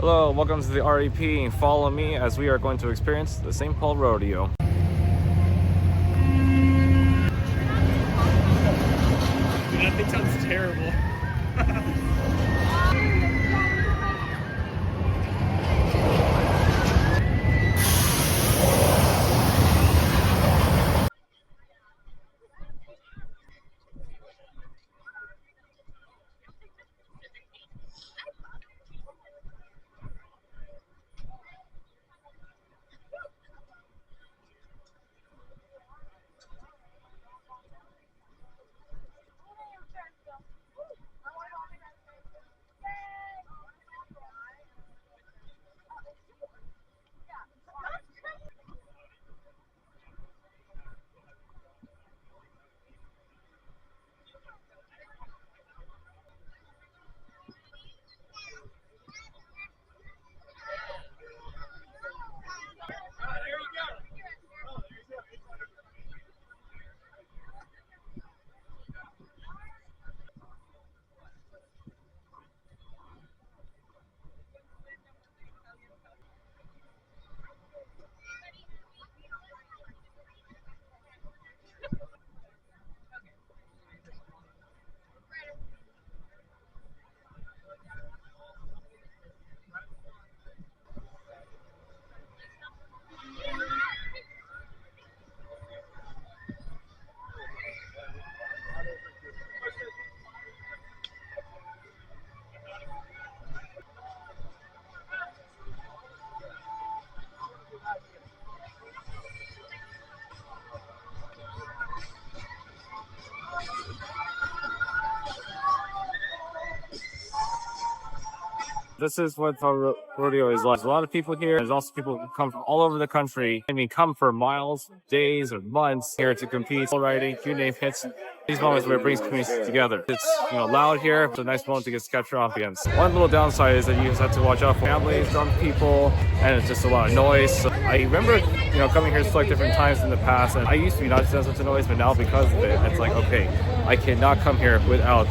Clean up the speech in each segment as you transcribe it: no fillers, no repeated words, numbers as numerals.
Hello, welcome to the R.E.P. Follow me as we are going to experience the Saint Paul Rodeo. That thing sounds terrible. This is what the rodeo is like. There's a lot of people here. There's also people who come from all over the country. I mean, come for miles, days, or months here to compete. Bull riding, you name it. These moments where it brings communities together. It's loud here. It's a nice moment to get capture ambience. One little downside is that you just have to watch out for families, drunk people, and it's just a lot of noise. So I remember coming here like different times in the past, and I used to be not such a noise, but now because of it, it's like okay, I cannot come here without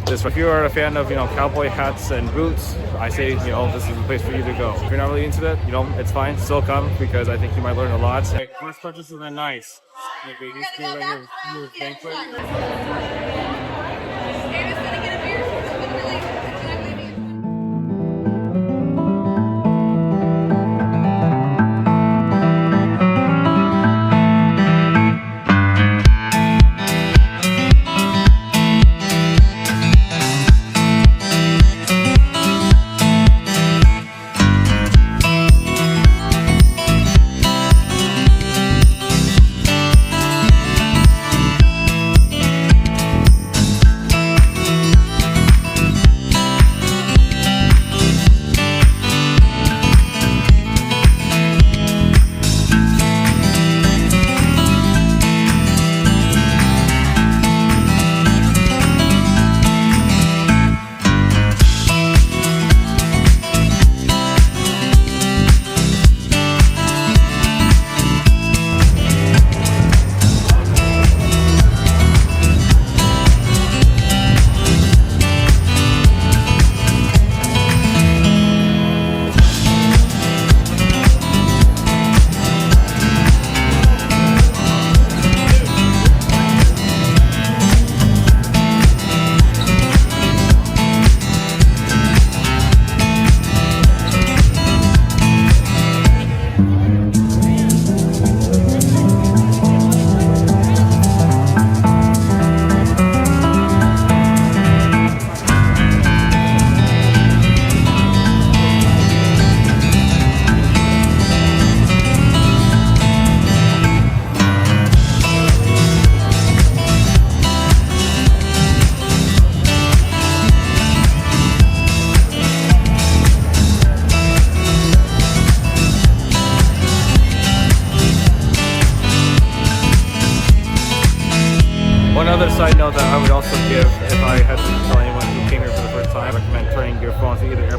this. If you are a fan of cowboy hats and boots, I say this is the place for you to go. If you're not really into it, it's fine. Still come because I think you might learn a lot. First purchase is nice. Maybe you right here, your banquet.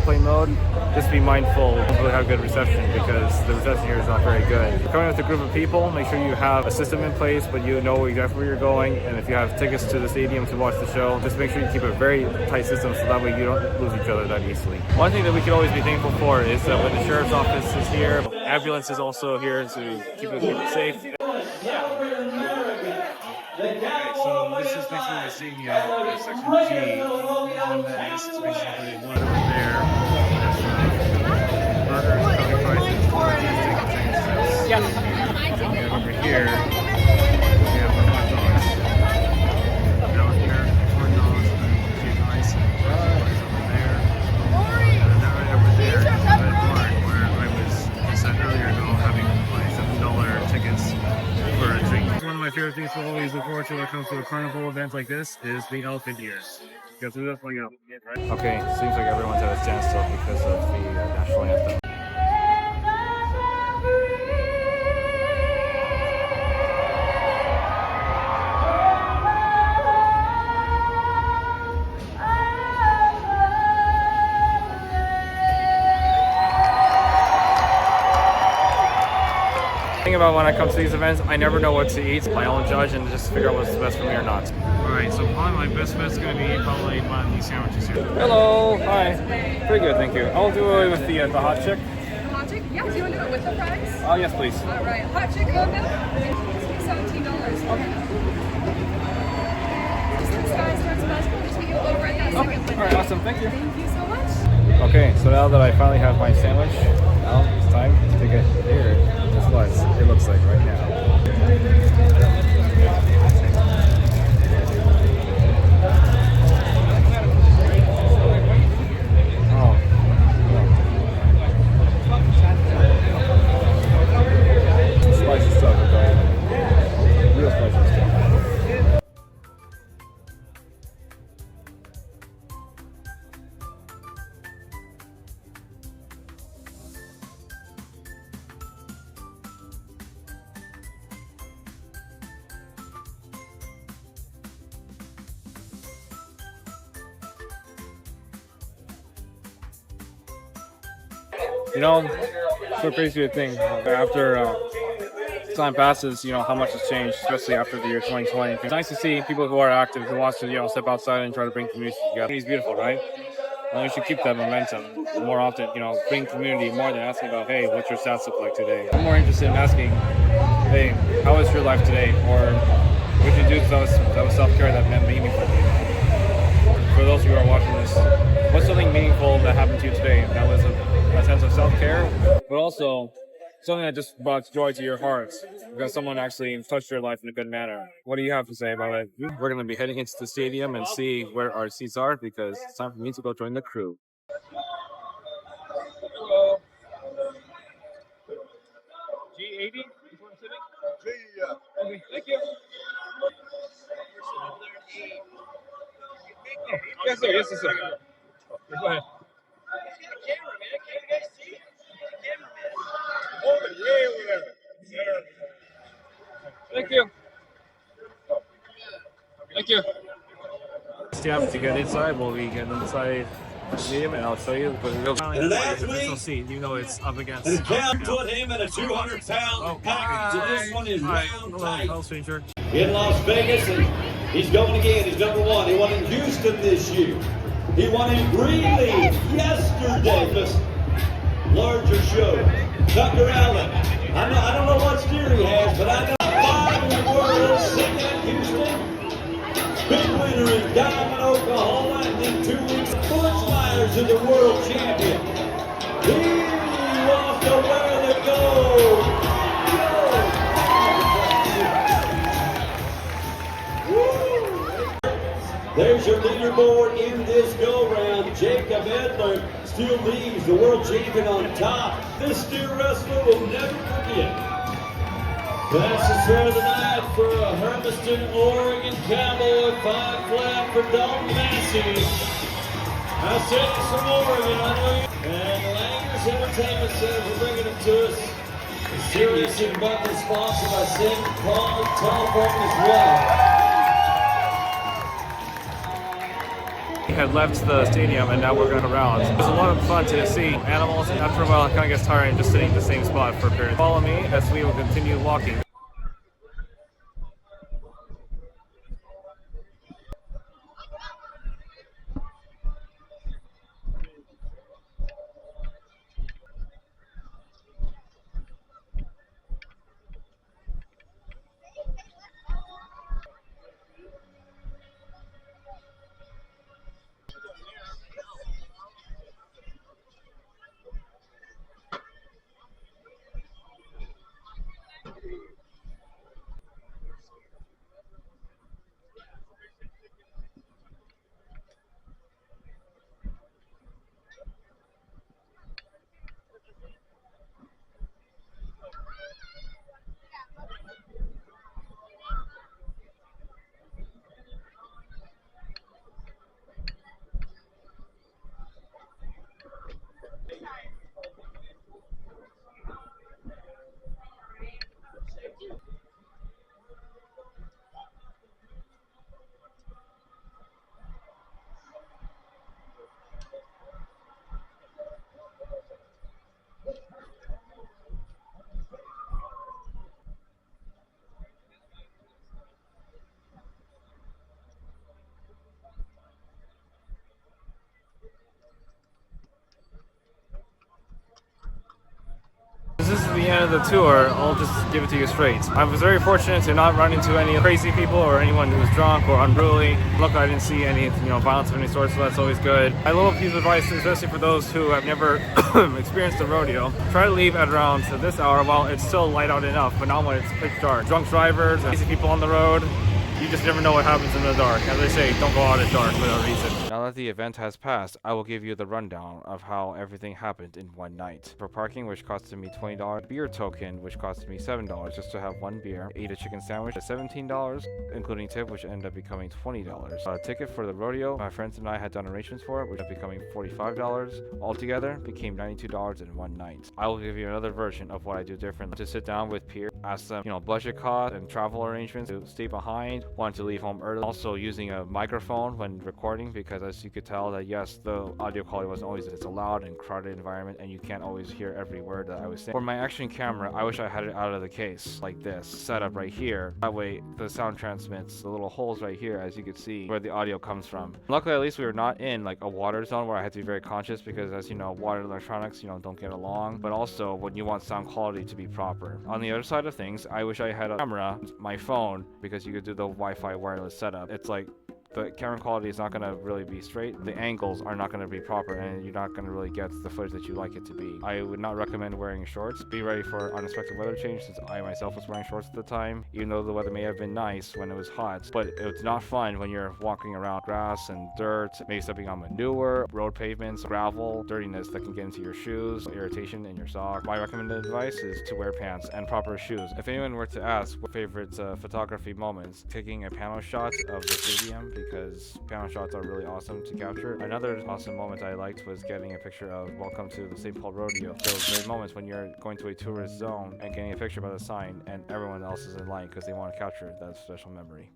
airplane mode, just be mindful. Hopefully have good reception because the reception here is not very good. If you're coming with a group of people, make sure you have a system in place, but you know exactly where you're going. And if you have tickets to the stadium to watch the show, just make sure you keep a very tight system so that way you don't lose each other that easily. One thing that we can always be thankful for is that when the sheriff's office is here, ambulance is also here to keep people safe. So this is basically the stadium, section G, and then this is basically one over there. Burgers, curly fries, chicken sandwiches. Yes. And over here, we have the hot dogs. Down here, corn dogs, and cheese ice, and fries over there. And then right over there is the red barn where I was said earlier ago having my $7 tickets for a drink. One of my favorite things to always look forward to when it comes to a carnival event like this is the elephant ears. Because we're definitely up, right? Okay, seems like everyone's at a standstill because of the national anthem. About when I come to these events, I never know what to eat. My own judge and just figure out what's best for me or not. Alright, so probably my best bet is going to be probably one of these sandwiches here. Hello, hi. Pretty good, thank you. I'll do it with the hot chick. The hot chick? Yeah, do you want to do it with the fries? Oh, yes, please. Alright, hot chick on now? $17. Okay. Just the size starts possible. Just meet you over at that second window. Alright, awesome, thank you. Thank you so much. Okay, so now that I finally have my sandwich, now it's time to get here. That's what it looks like right now. Oh. Spicy stuff, okay? Real spicy stuff. You know, it's so crazy to think after time passes, you know, how much has changed, especially after the year 2020. It's nice to see people who are active, who wants to, you know, step outside and try to bring community together. It's beautiful, right? And we should keep that momentum more often, you know, bring community more than asking about, hey, what's your stats look like today? I'm more interested in asking, hey, how was your life today? Or what did you do that was self-care that meant meaningful to you? For those of you who are watching this, what's something meaningful that happened to you today? That was a sense of self-care, but also something that just brought joy to your heart because someone actually touched your life in a good manner. What do you have to say about it? We're going to be heading into the stadium and see where our seats are because it's time for me to go join the crew. Hello. G80? G, yeah. Okay, thank you. Yes, sir. Yes, sir. Go ahead. Thank you. Thank you. Step to get inside. We'll be getting inside the stadium, and I'll show you. But we'll an athlete, seat. You know it's up against. and Cam put him in a 200-pound package. So this one is round tight. Hello, stranger. In Las Vegas, and he's going again. He's number one. He won in Houston this year. He won in Greenleaf yesterday. Listen, larger show. Tucker Allen. I don't know what steer he has, but I know 5 in the world. Sitting at Houston. Big winner in Diamond, Oklahoma, and then 2 weeks. Fort Myers is the world champion. He wants to wear the gold. There's your leaderboard in this go-round. Jacob Edler still leads the world champion on top. This steer wrestler will never forget. That's the thread of the night for a Hermiston, Oregon Cowboy 5 flat for Dalton Massey. I said it's from Oregon, I know you. And Langers Entertainment Center for bringing it to us. The series is about to be sponsored by Saint Paul Rodeo as well. had left the stadium and now we're going around. It was a lot of fun to see animals, and after a while it kind of gets tiring just sitting in the same spot for a period. Follow me as we will continue walking. This is the end of the tour. I'll just give it to you straight. I was very fortunate to not run into any crazy people or anyone who was drunk or unruly. Look, I didn't see any, violence of any sort, so that's always good. I love a piece of advice, especially for those who have never experienced a rodeo. Try to leave at around this hour while it's still light out enough, but not when it's pitch dark. Drunk drivers, crazy people on the road. You just never know what happens in the dark. As they say, don't go out at dark without reason. Now that the event has passed, I will give you the rundown of how everything happened in one night. For parking, which costed me $20, beer token, which costed me $7 just to have one beer, ate a chicken sandwich at $17, including tip, which ended up becoming $20. A ticket for the rodeo, my friends and I had done arrangements for it, which ended up becoming $45. Altogether, became $92 in one night. I will give you another version of what I do differently. To sit down with peers, ask them, budget costs and travel arrangements to stay behind, want to leave home early. Also using a microphone when recording, because as you could tell that yes, the audio quality wasn't always, it's a loud and crowded environment and you can't always hear every word that I was saying. For my action camera, I wish I had it out of the case like this, set up right here. That way the sound transmits the little holes right here, as you can see where the audio comes from. Luckily, at least we were not in like a water zone where I had to be very conscious, because as you know, water and electronics, don't get along, but also when you want sound quality to be proper. On the other side of things, I wish I had a camera, my phone, because you could do the Wi-Fi wireless setup. It's like the camera quality is not going to really be straight, the angles are not going to be proper, and you're not going to really get the footage that you like it to be. I would not recommend wearing shorts. Be ready for unexpected weather change, since I myself was wearing shorts at the time, even though the weather may have been nice when it was hot, but it's not fun when you're walking around grass and dirt, maybe stepping on manure, road pavements, gravel, dirtiness that can get into your shoes, irritation in your socks. My recommended advice is to wear pants and proper shoes. If anyone were to ask what favorite photography moments, taking a panel shot of the stadium, because panel shots are really awesome to capture. Another awesome moment I liked was getting a picture of welcome to the Saint Paul Rodeo. Those great moments when you're going to a tourist zone and getting a picture by the sign and everyone else is in line because they want to capture that special memory.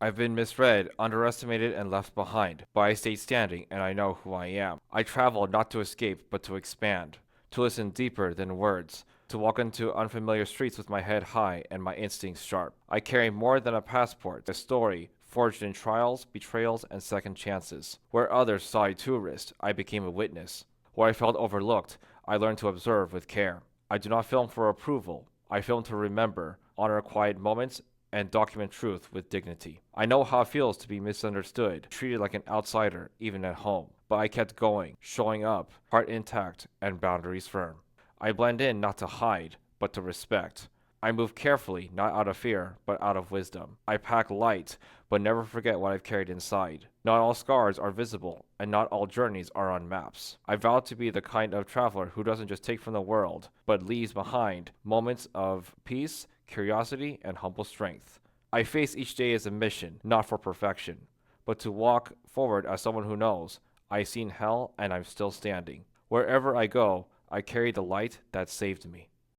I've been misread, underestimated, and left behind, but I stayed standing and I know who I am. I traveled not to escape, but to expand, to listen deeper than words, to walk into unfamiliar streets with my head high and my instincts sharp. I carry more than a passport, a story forged in trials, betrayals, and second chances. Where others saw a tourist, I became a witness. Where I felt overlooked, I learned to observe with care. I do not film for approval. I film to remember, honor quiet moments, and document truth with dignity. I know how it feels to be misunderstood, treated like an outsider, even at home. But I kept going, showing up, heart intact, and boundaries firm. I blend in not to hide, but to respect. I move carefully, not out of fear, but out of wisdom. I pack light, but never forget what I've carried inside. Not all scars are visible, and not all journeys are on maps. I vow to be the kind of traveler who doesn't just take from the world, but leaves behind moments of peace, curiosity, and humble strength. I face each day as a mission, not for perfection, but to walk forward as someone who knows I've seen hell and I'm still standing. Wherever I go, I carry the light that saved me.